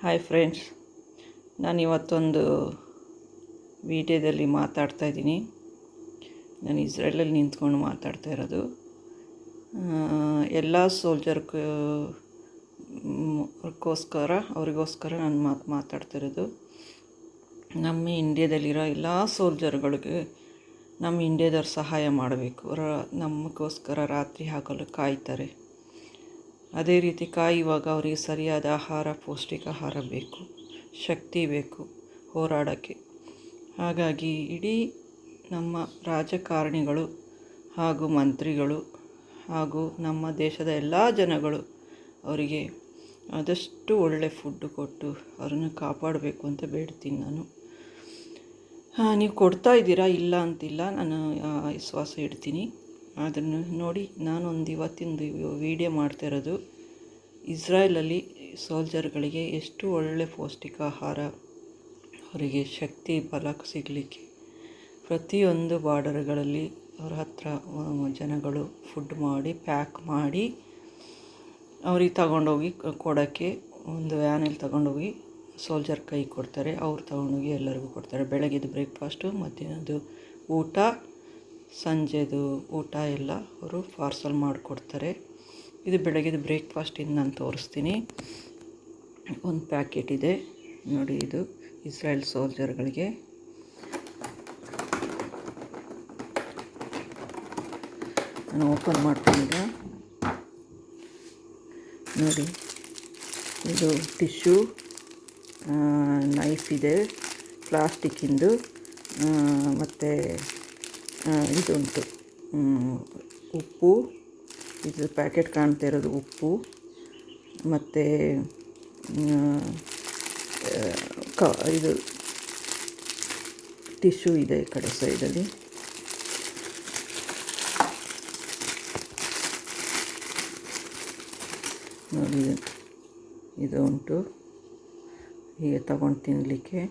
Hi friends, ನಾನು ಇವತ್ತೊಂದು ವಿಡಿಯೋದಲ್ಲಿ ಮಾತಾಡ್ತಾ ಇದ್ದೀನಿ. ನಾನು ಇಸ್ರೇಲಲ್ಲಿ ನಿಂತ್ಕೊಂಡು ಮಾತಾಡ್ತಾ ಇರೋದು. ಎಲ್ಲ ಅವರಿಗೋಸ್ಕರ ನಾನು ಮಾತಾಡ್ತಾ ಇರೋದು. ನಮ್ಮ ಇಂಡಿಯಾದಲ್ಲಿರೋ ಎಲ್ಲ ಸೋಲ್ಜರ್ಗಳಿಗೆ ನಮ್ಮ ಇಂಡಿಯಾದವ್ರು ಸಹಾಯ ಮಾಡಬೇಕು. ನಮಗೋಸ್ಕರ ರಾತ್ರಿ ಹಗಲು ಕಾಯ್ತಾರೆ. ಅದೇ ರೀತಿ ಕಾಯುವಾಗ ಅವರಿಗೆ ಸರಿಯಾದ ಆಹಾರ, ಪೌಷ್ಟಿಕ ಆಹಾರ ಬೇಕು, ಶಕ್ತಿ ಬೇಕು ಹೋರಾಡೋಕ್ಕೆ. ಹಾಗಾಗಿ ಇಡೀ ನಮ್ಮ ರಾಜಕಾರಣಿಗಳು ಹಾಗೂ ಮಂತ್ರಿಗಳು ಹಾಗೂ ನಮ್ಮ ದೇಶದ ಎಲ್ಲ ಜನಗಳು ಅವರಿಗೆ ಆದಷ್ಟು ಒಳ್ಳೆ ಫುಡ್ಡು ಕೊಟ್ಟು ಅವ್ರನ್ನ ಕಾಪಾಡಬೇಕು ಅಂತ ಬೇಡ್ತೀನಿ ನಾನು. ನೀವು ಕೊಡ್ತಾ ಇದ್ದೀರಾ, ಇಲ್ಲ ಅಂತಿಲ್ಲ, ನಾನು ವಿಶ್ವಾಸ ಇಡ್ತೀನಿ. ಅದನ್ನು ನೋಡಿ ಇವತ್ತಿಂದು ವಿಡಿಯೋ ಮಾಡ್ತಾ ಇರೋದು. ಇಸ್ರಾಯೇಲಲ್ಲಿ ಸೋಲ್ಜರ್ಗಳಿಗೆ ಎಷ್ಟು ಒಳ್ಳೆ ಪೌಷ್ಟಿಕ ಆಹಾರ, ಅವರಿಗೆ ಶಕ್ತಿ ಬಲ ಸಿಗಲಿಕ್ಕೆ ಪ್ರತಿಯೊಂದು ಬಾರ್ಡರ್ಗಳಲ್ಲಿ ಅವ್ರ ಹತ್ರ ಜನಗಳು ಫುಡ್ ಮಾಡಿ ಪ್ಯಾಕ್ ಮಾಡಿ ಅವ್ರಿಗೆ ತಗೊಂಡೋಗಿ ಕೊಡೋಕ್ಕೆ ಒಂದು ವ್ಯಾನಲ್ಲಿ ತಗೊಂಡೋಗಿ ಸೋಲ್ಜರ್ ಕೈ ಕೊಡ್ತಾರೆ. ಅವ್ರು ತಗೊಂಡೋಗಿ ಎಲ್ಲರಿಗೂ ಕೊಡ್ತಾರೆ. ಬೆಳಗ್ಗೆದು ಬ್ರೇಕ್ಫಾಸ್ಟು, ಮಧ್ಯಾಹ್ನದ್ದು ಊಟ, ಸಂಜೆದು ಊಟ ಎಲ್ಲ ಅವರು ಪಾರ್ಸಲ್ ಮಾಡಿಕೊಡ್ತಾರೆ. ಇದು ಬೆಳಗ್ಗೆದು ಬ್ರೇಕ್ಫಾಸ್ಟಿಂದ ನಾನು ತೋರಿಸ್ತೀನಿ. ಒಂದು ಪ್ಯಾಕೆಟ್ ಇದೆ ನೋಡಿ, ಇದು ಇಸ್ರಾಯೇಲ್ ಸೋಲ್ಜರ್ಗಳಿಗೆ. ನಾನು ಓಪನ್ ಮಾಡ್ಕೊಂಡಿಲ್ಲ ನೋಡಿ. ಇದು ಟಿಶ್ಯೂ, ನೈಫ್ ಇದೆ ಪ್ಲಾಸ್ಟಿಕ್ಕಿಂದು, ಮತ್ತು ಇದುಂಟು ಉಪ್ಪು. ಇದು ಪ್ಯಾಕೆಟ್ ಕಾಣ್ತಾ ಇರೋದು ಉಪ್ಪು, ಮತ್ತು ಇದು ಟಿಶ್ಯೂ ಇದೆ ಈ ಕಡೆ ಸೈಡಲ್ಲಿ. ನೋಡಿ, ಇದು ಉಂಟು ಹೀಗೆ ತಗೊಂಡು ತಿನ್ನಲಿಕ್ಕೆ.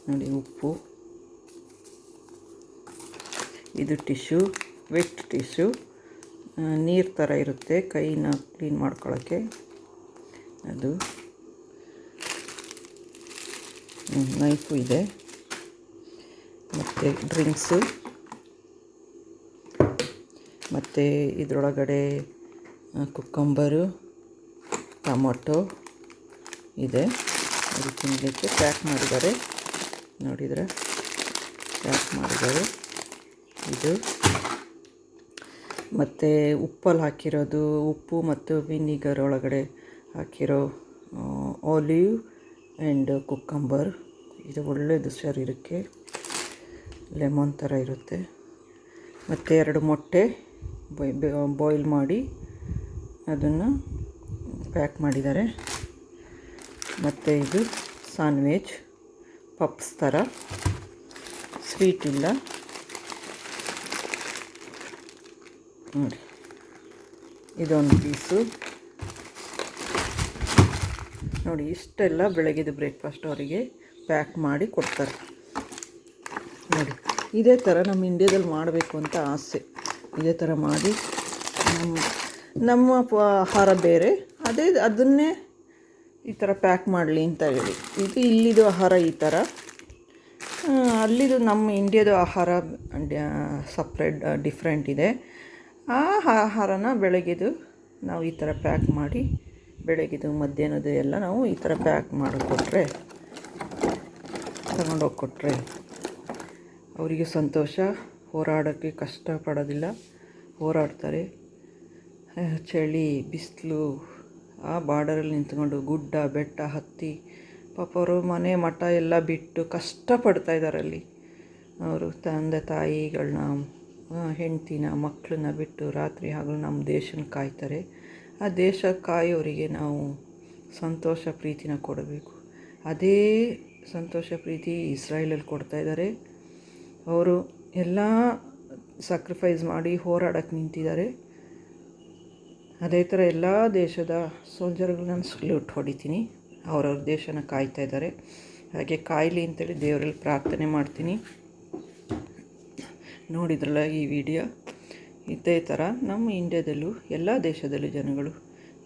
ನೋಡಿ ಉಪ್ಪು, ಇದು ಟಿಶ್ಯೂ, ವೆಟ್ ಟಿಶ್ಯೂ, ನೀರು ಥರ ಇರುತ್ತೆ ಕೈನ ಕ್ಲೀನ್ ಮಾಡ್ಕೊಳ್ಳೋಕ್ಕೆ. ಅದು ನೈಫು ಇದೆ, ಮತ್ತು ಡ್ರಿಂಕ್ಸು, ಮತ್ತು ಇದರೊಳಗಡೆ ಕುಕ್ಕಂಬರು, ಟೊಮೊಟೊ ಇದೆ. ಅದು ತಿನ್ನಲಿಕ್ಕೆ ಪ್ಯಾಕ್ ಮಾಡಿದ್ದಾರೆ, ನೋಡಿದರೆ ಪ್ಯಾಕ್ ಮಾಡಿದ್ದಾರೆ. ಇದು ಮತ್ತು ಉಪ್ಪಲ್ಲಿ ಹಾಕಿರೋದು, ಉಪ್ಪು ಮತ್ತು ವಿನಿಗರ್ ಒಳಗಡೆ ಹಾಕಿರೋ ಆಲಿವ್ ಆ್ಯಂಡ್ ಕುಕ್ಕಂಬರ್. ಇದು ಒಳ್ಳೆಯದು ಶರೀರಕ್ಕೆ, ಲೆಮನ್ ಥರ ಇರುತ್ತೆ. ಮತ್ತು 2 ಮೊಟ್ಟೆ ಬಾಯ್ಲ್ ಮಾಡಿ ಅದನ್ನು ಪ್ಯಾಕ್ ಮಾಡಿದ್ದಾರೆ. ಮತ್ತು ಇದು ಸ್ಯಾಂಡ್ವಿಚ್, ಪಪ್ಸ್ ಥರ, ಸ್ವೀಟ್ ಇಲ್ಲ ನೋಡಿ. ಇದೊಂದು ಪೀಸು ನೋಡಿ. ಇಷ್ಟೆಲ್ಲ ಬೆಳಗ್ಗೆದು ಬ್ರೇಕ್ಫಾಸ್ಟ್ ಅವರಿಗೆ ಪ್ಯಾಕ್ ಮಾಡಿ ಕೊಡ್ತಾರೆ ನೋಡಿ. ಇದೇ ಥರ ನಮ್ಮ ಇಂಡಿಯಾದಲ್ಲಿ ಮಾಡಬೇಕು ಅಂತ ಆಸೆ. ಇದೇ ಥರ ಮಾಡಿ ನಮ್ಮ ಆಹಾರ ಬೇರೆ, ಅದನ್ನೇ ಈ ಥರ ಪ್ಯಾಕ್ ಮಾಡಲಿ ಅಂತ ಹೇಳಿ. ಇದು ಇಲ್ಲಿದು ಆಹಾರ ಈ ಥರ, ಅಲ್ಲಿದು ನಮ್ಮ ಇಂಡಿಯಾದ ಆಹಾರ ಸಪ್ರೇಟ್ ಡಿಫ್ರೆಂಟ್ ಇದೆ. ಆ ಆಹಾರನ ಬೆಳಗ್ಗೆದು ನಾವು ಈ ಥರ ಪ್ಯಾಕ್ ಮಾಡಿ, ಬೆಳಗ್ಗೆದು ಮಧ್ಯಾಹ್ನದ ಎಲ್ಲ ನಾವು ಈ ಥರ ಪ್ಯಾಕ್ ಮಾಡಿಕೊಟ್ರೆ, ತಗೊಂಡೋಗಿ ಕೊಟ್ಟರೆ ಅವರಿಗೆ ಸಂತೋಷ. ಹೋರಾಡೋಕ್ಕೆ ಕಷ್ಟಪಡೋದಿಲ್ಲ, ಹೋರಾಡ್ತಾರೆ. ಚಳಿ, ಬಿಸಿಲು, ಆ ಬಾರ್ಡರಲ್ಲಿ ನಿಂತ್ಕೊಂಡು ಗುಡ್ಡ ಬೆಟ್ಟ ಹತ್ತಿ ಪಾಪ ಅವರು ಮನೆ ಮಠ ಎಲ್ಲ ಬಿಟ್ಟು ಕಷ್ಟಪಡ್ತಾಯಿದ್ದಾರೆ. ಅಲ್ಲಿ ಅವರು ತಂದೆ ತಾಯಿಗಳನ್ನ, ಹೆಂಡ್ತಿನ, ಮಕ್ಕಳನ್ನ ಬಿಟ್ಟು ರಾತ್ರಿ ಹಗಲು ನಮ್ಮ ದೇಶನ ಕಾಯ್ತಾರೆ. ಆ ದೇಶ ಕಾಯೋರಿಗೆ ನಾವು ಸಂತೋಷ ಪ್ರೀತಿನ ಕೊಡಬೇಕು. ಅದೇ ಸಂತೋಷ ಪ್ರೀತಿ ಇಸ್ರಾಯೇಲಲ್ಲಿ ಕೊಡ್ತಾಯಿದ್ದಾರೆ. ಅವರು ಎಲ್ಲ ಸ್ಯಾಕ್ರಿಫೈಸ್ ಮಾಡಿ ಹೋರಾಡೋಕ್ಕೆ ನಿಂತಿದ್ದಾರೆ. ಅದೇ ಥರ ಎಲ್ಲ ದೇಶದ ಸೋಲ್ಜರ್ಗಳನ್ನ ಸಲ್ಯೂಟ್ ಹೊಡಿತೀನಿ. ಅವ್ರವ್ರ ದೇಶನ ಕಾಯ್ತಾ ಇದ್ದಾರೆ. ಹಾಗೆ ಕಾಯಲಿ ಅಂತೇಳಿ ದೇವರಲ್ಲಿ ಪ್ರಾರ್ಥನೆ ಮಾಡ್ತೀನಿ. ನೋಡಿದ್ರಲ್ಲ ಈ ವಿಡಿಯೋ, ಇದೇ ಥರ ನಮ್ಮ ಇಂಡ್ಯಾದಲ್ಲೂ ಎಲ್ಲ ದೇಶದಲ್ಲೂ ಜನಗಳು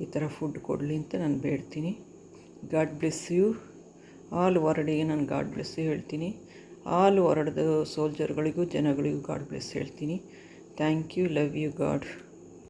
ಈ ಥರ ಫುಡ್ ಕೊಡಲಿ ಅಂತ ನಾನು ಬೇಡ್ತೀನಿ. ಗಾಡ್ ಬ್ಲೆಸ್ ಯು ಆಲ್ ವರ್ಲ್ಡಿಗೆ ನಾನು ಗಾಡ್ ಬ್ಲೆಸ್ ಯು ಹೇಳ್ತೀನಿ. ಆಲ್ ವರ್ಲ್ಡ್ ಸೋಲ್ಜರ್ಗಳಿಗೂ ಜನಗಳಿಗೂ ಗಾಡ್ ಬ್ಲೆಸ್ ಹೇಳ್ತೀನಿ. Thank you, love you god.